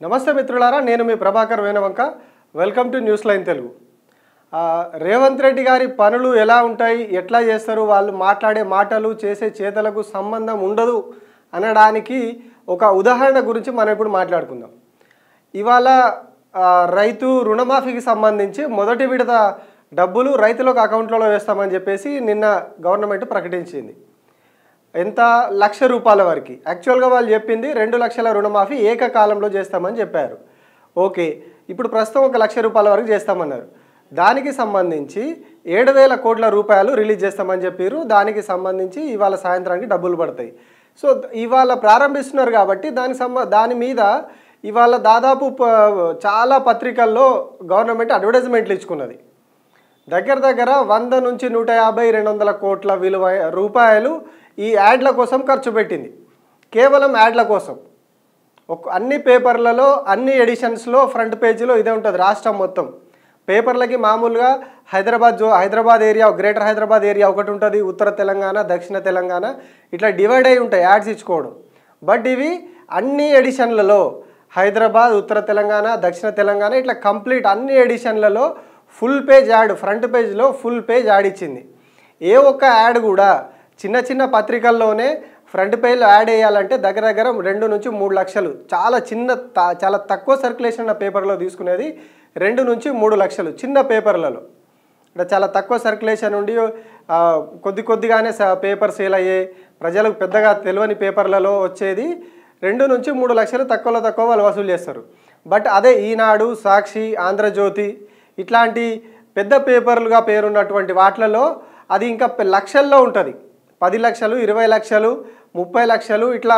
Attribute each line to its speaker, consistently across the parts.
Speaker 1: నమస్తే మిత్రులారా, నేను మీ Prabhakar Venavanka. Welcome to news line Telugu. Revanth Reddy గారి పనులు ఎలా ఉంటాయి, ఎట్లా చేస్తారు, వాళ్ళు మాట్లాడే మాటలు చేసే చేతలకు సంబంధం ఉండదు అనడానికి ఒక ఉదాహరణ గురించి మనం ఇప్పుడు మాట్లాడుకుందాం. ఇవాళ రైతు రుణమాఫీకి సంబంధించి మొదటి విడత డబ్బులు రైతులకు అకౌంట్లలో వేస్తామని చెప్పేసి నిన్న గవర్నమెంట్ ప్రకటించింది. ఎంత ₹1,00,000 వరకు. యాక్చువల్గా వాళ్ళు చెప్పింది 2 లక్షల రుణమాఫీ ఏకకాలంలో చేస్తామని చెప్పారు. ఓకే, ఇప్పుడు ప్రస్తుతం ₹1,00,000 వరకు చేస్తామన్నారు. దానికి సంబంధించి 7,000 కోట్ల రూపాయలు రిలీజ్ చేస్తామని చెప్పారు. దానికి సంబంధించి ఇవాళ సాయంత్రానికి డబ్బులు పడతాయి. సో ఇవాళ ప్రారంభిస్తున్నారు కాబట్టి దాని మీద ఇవాళ దాదాపు చాలా పత్రికల్లో గవర్నమెంట్ అడ్వర్టైజ్మెంట్లు ఇచ్చుకున్నది. దగ్గర 100 నుంచి 150, 200 కోట్ల విలువ రూపాయలు ఈ యాడ్ల కోసం ఖర్చు పెట్టింది. కేవలం యాడ్ల కోసం. అన్ని పేపర్లలో అన్ని ఎడిషన్స్లో ఫ్రంట్ పేజీలో ఇదే ఉంటుంది. రాష్ట్రం మొత్తం పేపర్లకి మామూలుగా Hyderabad area, greater Hyderabad area ఒకటి ఉంటుంది, ఉత్తర తెలంగాణ, దక్షిణ తెలంగాణ, ఇట్లా డివైడ్ అయి ఉంటాయి యాడ్స్ ఇచ్చుకోవడం. బట్ ఇవి అన్ని ఎడిషన్లలో హైదరాబాద్, ఉత్తర తెలంగాణ, దక్షిణ తెలంగాణ ఇట్లా కంప్లీట్ అన్ని ఎడిషన్లలో ఫుల్ పేజ్ యాడ్, ఫ్రంట్ పేజ్లో ఫుల్ పేజ్ యాడ్ ఇచ్చింది. ఏ ఒక్క యాడ్ కూడా చిన్న చిన్న పత్రికల్లోనే ఫ్రంట్ పేజ్లో యాడ్ వేయాలంటే దగ్గర 2 నుంచి 3 లక్షలు. చాలా తక్కువ సర్క్యులేషన్ ఉన్న పేపర్లో తీసుకునేది 2 నుంచి 3 లక్షలు చిన్న పేపర్లలో. అంటే చాలా తక్కువ సర్క్యులేషన్ ఉండి కొద్దిగానే పేపర్ సేల్ అయ్యే ప్రజలకు పెద్దగా తెలియని పేపర్లలో వచ్చేది 2 నుంచి 3 లక్షలు తక్కువ వాళ్ళు వసూలు చేస్తారు. బట్ అదే ఈనాడు, సాక్షి, ఆంధ్రజ్యోతి ఇట్లాంటి పెద్ద పేపర్లుగా పేరున్నటువంటి వాటిలలో అది ఇంకా లక్షల్లో ఉంటుంది. 10 లక్షలు, 20 లక్షలు, 30 లక్షలు ఇట్లా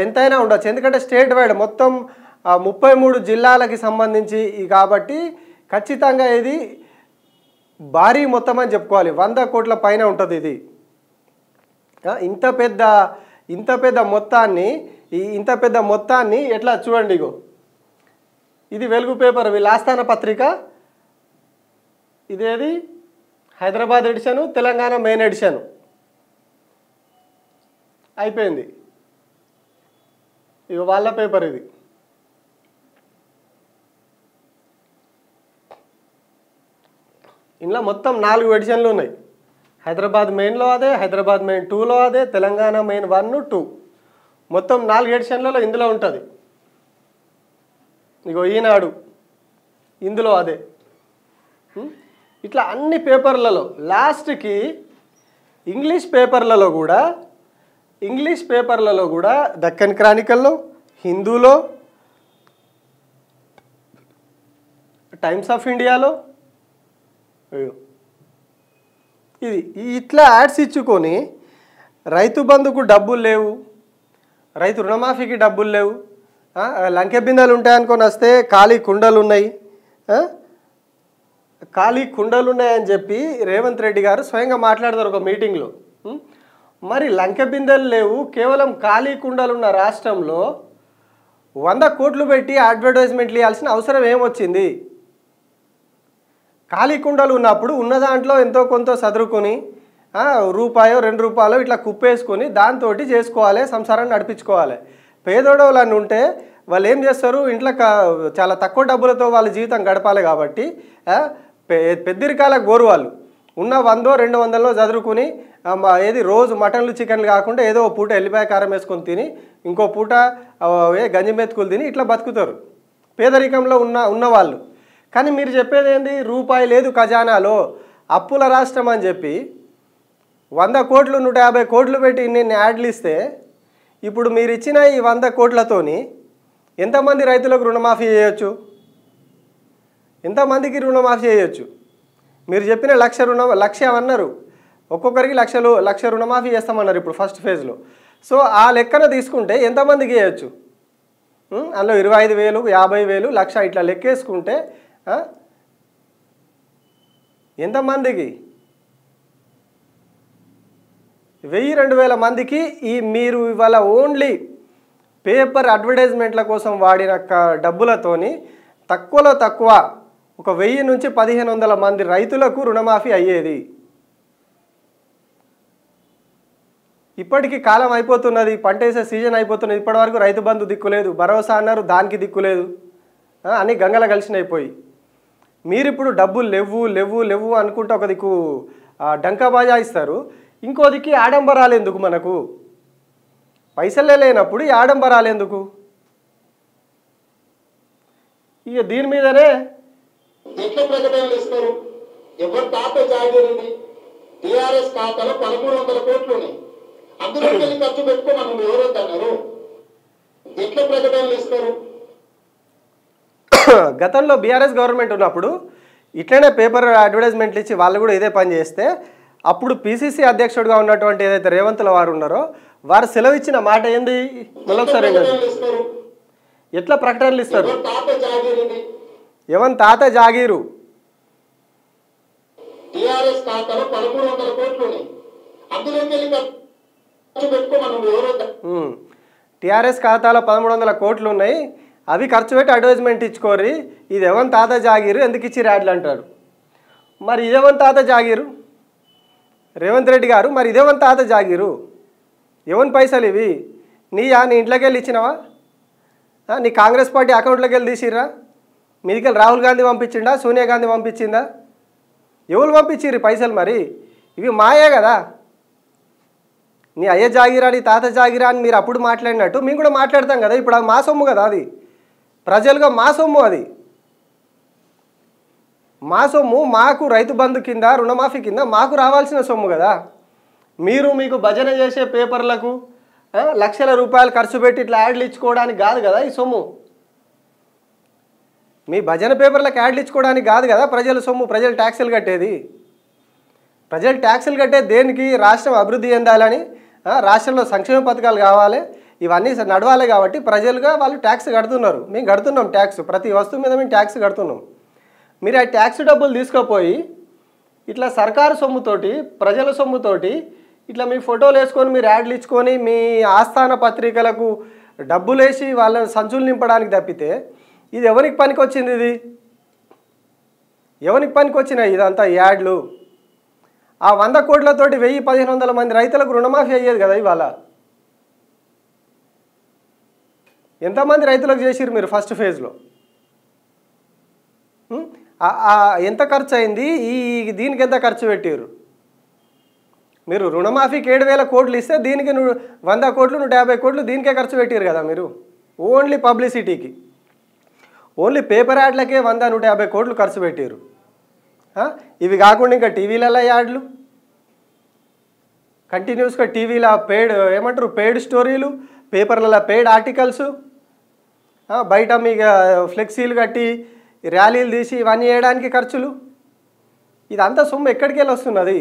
Speaker 1: ఎంతైనా ఉండొచ్చు. ఎందుకంటే స్టేట్ వైడ్ మొత్తం 33 జిల్లాలకి సంబంధించి కాబట్టి ఖచ్చితంగా ఇది భారీ మొత్తం అని చెప్పుకోవాలి. 100 కోట్ల పైన ఉంటుంది ఇది. ఇంత పెద్ద మొత్తాన్ని ఎట్లా చూడండి. ఇగో ఇది వెలుగు పేపర్, వీళ్ళ ఆస్థాన పత్రిక. ఇదేది Hyderabad addition, Telangana main addition అయిపోయింది. ఇక వాళ్ళ పేపర్ ఇది. ఇందులో మొత్తం 4 ఎడిషన్లు ఉన్నాయి. హైదరాబాద్ మెయిన్లో అదే, హైదరాబాద్ మెయిన్ 2లో అదే, తెలంగాణ మెయిన్ 1, 2 మొత్తం 4 ఎడిషన్లలో ఇందులో ఉంటుంది. ఇగో ఈనాడు ఇందులో అదే. ఇట్లా అన్ని పేపర్లలో లాస్ట్కి ఇంగ్లీష్ పేపర్లలో కూడా దక్కన్ క్రానికల్లో, హిందూలో, టైమ్స్ ఆఫ్ ఇండియాలో ఇది ఇట్లా యాడ్స్ ఇచ్చుకొని రైతు బంధుకు డబ్బులు లేవు, రైతు రుణమాఫీకి డబ్బులు లేవు, లంకె బిందెలు ఉంటాయనుకొని వస్తే ఖాళీ కుండలు ఉన్నాయని చెప్పి రేవంత్ రెడ్డి గారు స్వయంగా మాట్లాడతారు ఒక మీటింగ్లో. మరి లంకె బిందెలు లేవు, కేవలం ఖాళీ కుండలు ఉన్న రాష్ట్రంలో 100 కోట్లు పెట్టి అడ్వర్టైజ్మెంట్లు ఇవ్వాల్సిన అవసరం ఏమొచ్చింది? ఖాళీ కుండలు ఉన్నప్పుడు ఉన్న దాంట్లో ఎంతో కొంత సదురుకొని రూపాయో 2 రూపాయలు ఇట్లా కుప్పేసుకొని దాంతో చేసుకోవాలి, సంసారాన్ని నడిపించుకోవాలి. పేదోడోళ్ళని ఉంటే వాళ్ళు ఏం చేస్తారు, ఇంట్లో చాలా తక్కువ డబ్బులతో వాళ్ళ జీవితం గడపాలి కాబట్టి పెద్దరికాల గోరు వాళ్ళు ఉన్న 100, 200లో చదువుకుని ఏది రోజు మటన్లు, చికెన్లు కాకుండా ఏదో ఒక పూట ఎల్లిపాయ కారం వేసుకొని తిని ఇంకో పూట గంజి మెతుకులు తిని ఇట్లా బతుకుతారు పేదరికంలో ఉన్నవాళ్ళు. కానీ మీరు చెప్పేది ఏంది, రూపాయి లేదు ఖజానాలో, అప్పుల రాష్ట్రం అని చెప్పి 100 కోట్లు, 150 కోట్లు పెట్టి ఇన్ని యాడ్లు ఇస్తే ఇప్పుడు మీరు ఇచ్చిన ఈ 100 కోట్లతోని ఎంతమంది రైతులకు రుణమాఫీ చేయొచ్చు? ఎంతమందికి రుణమాఫీ చేయొచ్చు? మీరు చెప్పిన 1,00,000 అన్నారు, ఒక్కొక్కరికి 1,00,000 రుణమాఫీ చేస్తామన్నారు ఇప్పుడు ఫస్ట్ ఫేజ్లో. సో ఆ లెక్కన తీసుకుంటే ఎంతమందికి చేయొచ్చు? అందులో 25,000, 50,000, 1,00,000 ఇట్లా లెక్కేసుకుంటే ఎంతమందికి? 1,000-2,000 మందికి మీరు ఇవాళ ఓన్లీ పేపర్ అడ్వర్టైజ్మెంట్ల కోసం వాడిన డబ్బులతోని తక్కువలో తక్కువ ఒక 1000 నుంచి 1,500 మంది రైతులకు రుణమాఫీ అయ్యేది. ఇప్పటికీ కాలం అయిపోతున్నది, పంట వేసే సీజన్ అయిపోతున్నది, ఇప్పటివరకు రైతు బంధు దిక్కులేదు, భరోసా అన్నారు దానికి దిక్కులేదు, అన్నీ గంగల కలిసినైపోయి మీరు ఇప్పుడు డబ్బులు లేవు లేవు లేవు అనుకుంటే ఒక దిక్కు డంకా బాజా ఇస్తారు, ఇంకో దిక్కు ఆడంబరాలు ఎందుకు? మనకు పైసలే లేనప్పుడు ఈ ఆడంబరాలు ఎందుకు? ఇక దీని మీదనే
Speaker 2: ఎట్లా ప్రకటనలు ఇస్తారు? ఎవరు తాత జాగిరింది? టీఆర్ఎస్ ఖాతాలో 1300 కోట్లు ఉన్నాయి, అందులోకి వెళ్ళి ఖర్చు పెట్టుకోమని ఎవరొద్దన్నారు? ఎట్లా ప్రకటనలు ఇస్తారు?
Speaker 1: గతంలో బీఆర్ఎస్ గవర్నమెంట్ ఉన్నప్పుడు ఇట్లనే పేపర్ అడ్వర్టైజ్మెంట్లు ఇచ్చి వాళ్ళు కూడా ఇదే పని చేస్తే అప్పుడు పిసిసి అధ్యక్షుడిగా ఉన్నటువంటి ఏదైతే రేవంత్ల వారు ఉన్నారో వారు సెలవు ఇచ్చిన మాట ఏంది? మళ్ళొకసారి ఎట్లా ప్రకటనలు ఇస్తారు? ఎవరి తాత జాగీరు?
Speaker 2: టీఆర్ఎస్ ఖాతాలో 1300 కోట్లు ఉన్నాయి, అందులోకి వెళ్ళి ఖర్చు పెట్టుకోమని ఎవరొద్దన్నారు?
Speaker 1: టీఆర్ఎస్ ఖాతాలో 1300 కోట్లు ఉన్నాయి, అవి ఖర్చు పెట్టి అడ్వర్టైజ్మెంట్ ఇచ్చుకోరి, ఇది ఎవరి తాత జాగీరు, ఎందుకు ఇచ్చి యాడ్లు అంటారు. మరి ఇదేవని తాత జాగీరు రేవంత్ రెడ్డి గారు? మరి ఇదేవని తాత జాగీరు? ఎవరి పైసలు ఇవి? నీ ఇంట్లోకి వెళ్ళి ఇచ్చినావా? నీ కాంగ్రెస్ పార్టీ అకౌంట్లోకి వెళ్ళి తీసిర్రా? మీదికెళ్ళి రాహుల్ గాంధీ పంపించిండా, సోనియా గాంధీ పంపించిందా? ఎవరు పంపించిర్రు పైసలు? మరి ఇవి మాయే కదా. నీ అయ్య జాగిరా, నీ తాత జాగిరా అని మీరు అప్పుడు మాట్లాడినట్టు మేము కూడా మాట్లాడతాం కదా. ఇప్పుడు అది మా సొమ్ము కదా, అది ప్రజలుగా మా సొమ్ము, అది మా సొమ్ము, మాకు రైతు బంధు కింద రుణమాఫీ కింద మాకు రావాల్సిన సొమ్ము కదా. మీరు మీకు భజన చేసే పేపర్లకు లక్షల రూపాయలు ఖర్చు పెట్టి ఇట్లా యాడ్లు ఇచ్చుకోవడానికి కాదు కదా ఈ సొమ్ము. మీ భజన పేపర్లకు యాడ్లు ఇచ్చుకోవడానికి కాదు కదా ప్రజల సొమ్ము. ప్రజలు ట్యాక్సులు కట్టేది, ప్రజలు ట్యాక్సులు కట్టేది దేనికి? రాష్ట్రం అభివృద్ధి చెందాలని, రాష్ట్రంలో సంక్షేమ పథకాలు కావాలి, ఇవన్నీ నడవాలి కాబట్టి ప్రజలుగా వాళ్ళు ట్యాక్స్ కడుతున్నారు. మేము కడుతున్నాం ట్యాక్స్, ప్రతి వస్తువు మీద మేము ట్యాక్స్ కడుతున్నాం. మీరు ఆ ట్యాక్స్ డబ్బులు తీసుకుపోయి ఇట్లా సర్కారు సొమ్ముతోటి, ప్రజల సొమ్ముతోటి ఇట్లా మీ ఫోటోలు వేసుకొని మీరు యాడ్లు ఇచ్చుకొని మీ ఆస్థాన పత్రికలకు డబ్బులు వేసి వాళ్ళని సంచులు నింపడానికి తప్పితే ఇది ఎవరికి పనికి వచ్చింది? ఇది ఎవరికి పనికి వచ్చినాయి ఇదంతా యాడ్లు? ఆ 100 కోట్లతోటి 1000-1500 మంది రైతులకు రుణమాఫీ అయ్యేది కదా. ఇవాళ ఎంతమంది రైతులకు చేసిరు మీరు ఫస్ట్ ఫేజ్లో? ఎంత ఖర్చు అయింది? దీనికి ఎంత ఖర్చు పెట్టారు? మీరు రుణమాఫీకి 7000 కోట్లు ఇస్తే దీనికి 100 కోట్లు 150 కోట్లు దీనికే ఖర్చు పెట్టారు కదా మీరు. ఓన్లీ పబ్లిసిటీకి, ఓన్లీ పేపర్ యాడ్లకే 100-150 కోట్లు ఖర్చు పెట్టారు. ఇవి కాకుండా ఇంకా టీవీలలో యాడ్లు, కంటిన్యూస్గా టీవీలో పెయిడ్ ఏమంటారు పెయిడ్ స్టోరీలు, పేపర్లలో పెయిడ్ ఆర్టికల్స్, బయట మీకు ఫ్లెక్సీలు కట్టి ర్యాలీలు తీసి ఇవన్నీ చేయడానికి ఖర్చులు. ఇదంతా సొమ్ము ఎక్కడికి వెళ్ళి వస్తున్నది?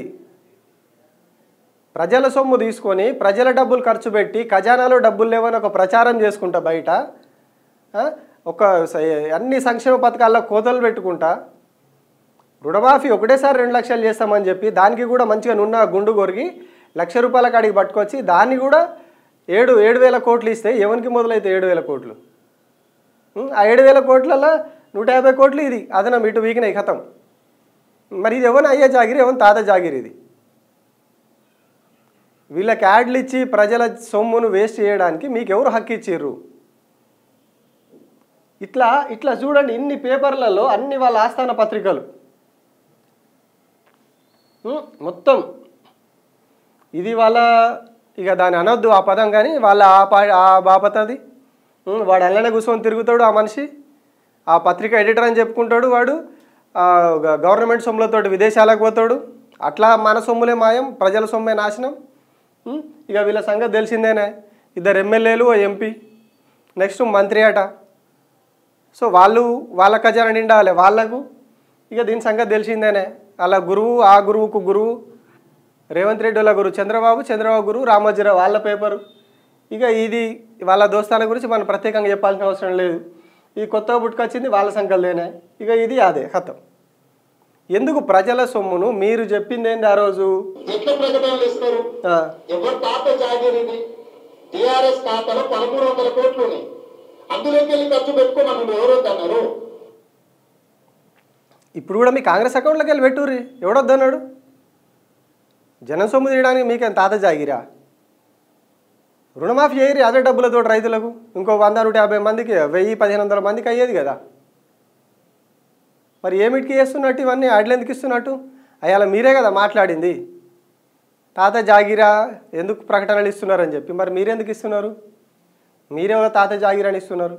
Speaker 1: ప్రజల సొమ్ము తీసుకొని ప్రజల డబ్బులు ఖర్చు పెట్టి ఖజానాలో డబ్బులు లేవని ఒక ప్రచారం చేసుకుంటా బయట ఒక అన్ని సంక్షేమ పథకాల్లో కోతలు పెట్టుకుంటా రుణమాఫీ ఒకటేసారి 2 లక్షలు చేస్తామని చెప్పి దానికి కూడా మంచిగా నున్న గుండు కొరిగి 1,00,000 రూపాయల కాడికి పట్టుకొచ్చి దాన్ని కూడా 7,000 కోట్లు ఇస్తే ఎవరికి మొదలైతే 7,000 కోట్లు? ఆ 7,000 కోట్లలో 150 కోట్లు ఇది అదనం ఇటు వీకినాయి ఖతం. మరి ఇది ఎవరిని అయ్యే జాగిరి, ఎవరిని తాత జాగిరి? ఇది వీళ్ళకి యాడ్లు ఇచ్చి ప్రజల సొమ్మును వేస్ట్ చేయడానికి మీకు ఎవరు హక్కు ఇచ్చిర్రు? ఇట్లా ఇట్లా చూడండి, ఇన్ని పేపర్లలో అన్ని వాళ్ళ ఆస్థాన పత్రికలు మొత్తం. ఇది వాళ్ళ ఇక దాన్ని అనొద్దు ఆ పదం, కానీ వాళ్ళ ఆ బాపతది. వాడు అల్లనే కూర్చొని తిరుగుతాడు ఆ మనిషి, ఆ పత్రిక ఎడిటర్ అని చెప్పుకుంటాడు వాడు, గవర్నమెంట్ సొమ్ములతోటి విదేశాలకు పోతాడు. అట్లా మన సొమ్ములే మాయం, ప్రజల సొమ్మే నాశనం. ఇక వీళ్ళ సంగతి తెలిసిందేనే, 2 ఎమ్మెల్యేలు ఓ ఎంపీ, నెక్స్ట్ మంత్రి అట. సో వాళ్ళ ఖజానా నిండాలి వాళ్ళకు. ఇక దీని సంగతి తెలిసిందేనే. అలా గురువు, ఆ గురువుకు గురువు రేవంత్ రెడ్డి వాళ్ళ గురువు చంద్రబాబు గురువు రామోజీరావు వాళ్ళ పేపరు. ఇక ఇది వాళ్ళ దోస్తాల గురించి మనం ప్రత్యేకంగా చెప్పాల్సిన అవసరం లేదు. ఇది కొత్తగా పుట్టుకొచ్చింది వాళ్ళ సంకల్దేనే. ఇక ఇది అదే కథం. ఎందుకు ప్రజల సొమ్మును మీరు చెప్పింది ఏంది ఆ రోజు?
Speaker 2: ఎట్లా ప్రకటనలు ఇస్తారు? ఎవరు తాత జాగిరిది? టీఆర్ఎస్ ఖాతాలో 1300 కోట్లు ఉన్నాయి, అందులోకి వెళ్ళి ఖర్చు పెట్టుకోమని ఎవరొద్దన్నారు?
Speaker 1: ఇప్పుడు కూడా మీ కాంగ్రెస్ అకౌంట్లోకి వెళ్ళి పెట్టుర్రి, ఎవడొద్దన్నాడు? జనం సొమ్ము తీయడానికి మీకేం తాత జాగిరా? రుణమాఫీ చేయరు అదే డబ్బులతో రైతులకు ఇంకో 100-150 మందికి 1000-1500 మందికి అయ్యేది కదా. మరి ఏమిటికి చేస్తున్నట్టు ఇవన్నీ యాడ్లు ఎందుకు ఇస్తున్నట్టు? అయ్యాల మీరే కదా మాట్లాడింది తాత జాగిరా ఎందుకు ప్రకటనలు ఇస్తున్నారని చెప్పి. మరి మీరెందుకు ఇస్తున్నారు? మీరెవరో తాత జాగిరాని ఇస్తున్నారు?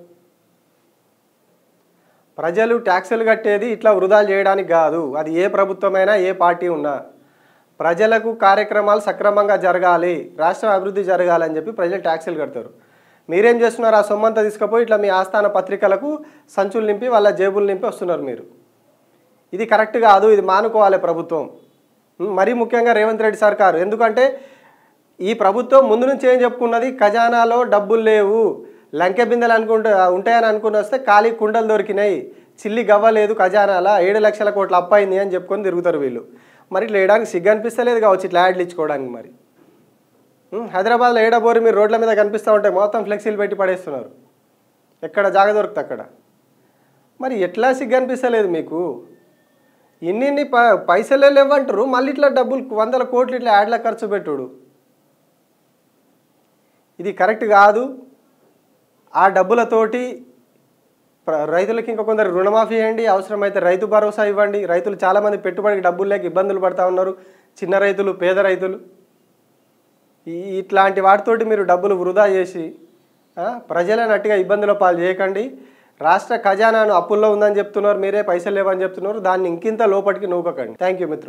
Speaker 1: ప్రజలు ట్యాక్సులు కట్టేది ఇట్లా వృధాలు చేయడానికి కాదు. అది ఏ ప్రభుత్వమైనా ఏ పార్టీ ఉన్నా ప్రజలకు కార్యక్రమాలు సక్రమంగా జరగాలి, రాష్ట్రం అభివృద్ధి జరగాలని చెప్పి ప్రజలు ట్యాక్సులు కడతారు. మీరేం చేస్తున్నారు? ఆ సొమ్మంతా తీసుకుపోయి ఇట్లా మీ ఆస్థాన పత్రికలకు సంచులు నింపి వాళ్ళ జేబులు నింపి వస్తున్నారు మీరు. ఇది కరెక్ట్ కాదు, ఇది మానుకోవాలి ప్రభుత్వం. మరీ ముఖ్యంగా రేవంత్ రెడ్డి సర్కారు. ఎందుకంటే ఈ ప్రభుత్వం ముందు నుంచి ఏం చెప్పుకున్నది, ఖజానాలో డబ్బులు లేవు, లంకె బిందెలు ఉంటాయని అనుకుని వస్తే ఖాళీ కుండలు దొరికినాయి, చిల్లి గవ్వలేదు ఖజానాల, 7 లక్షల కోట్ల అప్పయింది అని చెప్పుకొని తిరుగుతారు వీళ్ళు. మరి ఇట్లా వేయడానికి సిగ్గు అనిపిస్తలేదు కావచ్చు ఇట్లా యాడ్లు ఇచ్చుకోవడానికి. మరి హైదరాబాద్లో ఏడబోరి మీరు రోడ్ల మీద కనిపిస్తూ ఉంటే మొత్తం ఫ్లెక్సీలు పెట్టి పడేస్తున్నారు, ఎక్కడ జాగ దొరికితే అక్కడ. మరి ఎట్లా సిగ్గు అనిపిస్తలేదు మీకు? ఇన్ని పైసలే లేవంటారు, మళ్ళీ ఇట్లా డబ్బులు 100 కోట్లు ఇట్లా యాడ్ల ఖర్చు పెట్టుడు. ఇది కరెక్ట్ కాదు. ఆ డబ్బులతోటి రైతులకి ఇంకా కొందరు రుణమాఫీ చేయండి, అవసరమైతే రైతు భరోసా ఇవ్వండి. రైతులు చాలామంది పెట్టుబడికి డబ్బులు లేక ఇబ్బందులు పడుతూ ఉన్నారు, చిన్న రైతులు, పేద రైతులు. ఇట్లాంటి వాటితోటి మీరు డబ్బులు వృధా చేసి ప్రజలను అట్టిగా ఇబ్బందుల పాలు చేయకండి. రాష్ట్ర ఖజానాను అప్పుల్లో ఉందని చెప్తున్నారు మీరే, పైసలు లేవని చెప్తున్నారు, దాన్ని ఇంకింత లోపలికి నూకకండి. థ్యాంక్ యూ మిత్రులు.